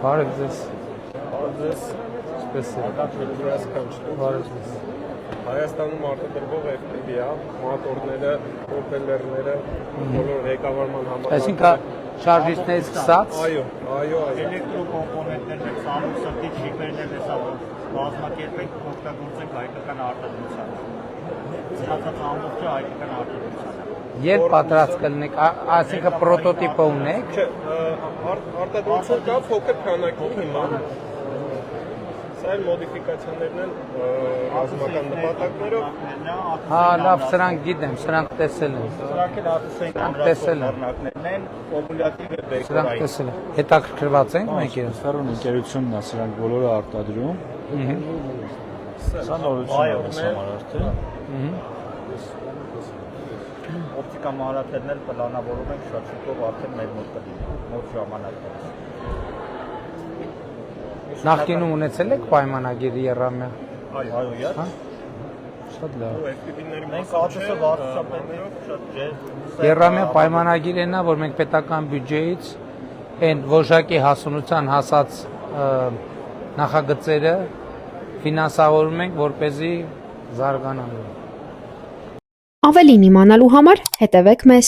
Բարև ձեզ։ Հայաստանում արտադրվող FPV-ը, մատորները, պրոպելերները, բոլոր ղեկավարման համար։ Այսինքն շարժիչներից սկսած։ Այո։ Էլեկտրոկոմպոնենտներն են, սամուկ սրտի չիպերն են, հեսա բազմակերպենք օգտագործենք հայկական արտադրությանը։ Ստացած ամբողջը հայկական արտադրության է։ Երբ պատրաստ կլինեք, այսինքն պրոտոտիպը ունեք։ Չէ, արտադրություն կա փոքր քանակի հիմա։ Սա էլ մոդիֆիկացիաներն են ռազմական նպատակներով։ Հա, լավ, սրանք գիտեմ, սրանք տեսել եմ։ Սրանք էլ արտասային կոնտրակտներն են, ֆորմուլատիվ է բեկորային։ Սրանք տեսել եմ։ Հետաքրքրված ենք մեկ է։ Ֆերոն ընկերությունն է սրանք բոլորը արտադրում։ Սա նորություն է համար արդեն։ Օպտիկա մանրաթելն էլ պլանավորում ենք շատ շուտով արդեն մեր մոտ կլինի, մոտ ժամանակով։ Նախկինում ունեցել եք պայմանագիր Եռամյա։ Այո, յա։ Շատ լավ։ Մենք ԱՏՍ վարչապետներով շատ ջեր։ Եռամյա պայմանագիր է նա, որ մենք պետական բյուջեից այն որոշակի հասունության հասած նախագծերը ֆինանսավորում ենք, որպեսզի զարգանան։ Ավելին իմանալու համար հետևեք մեզ։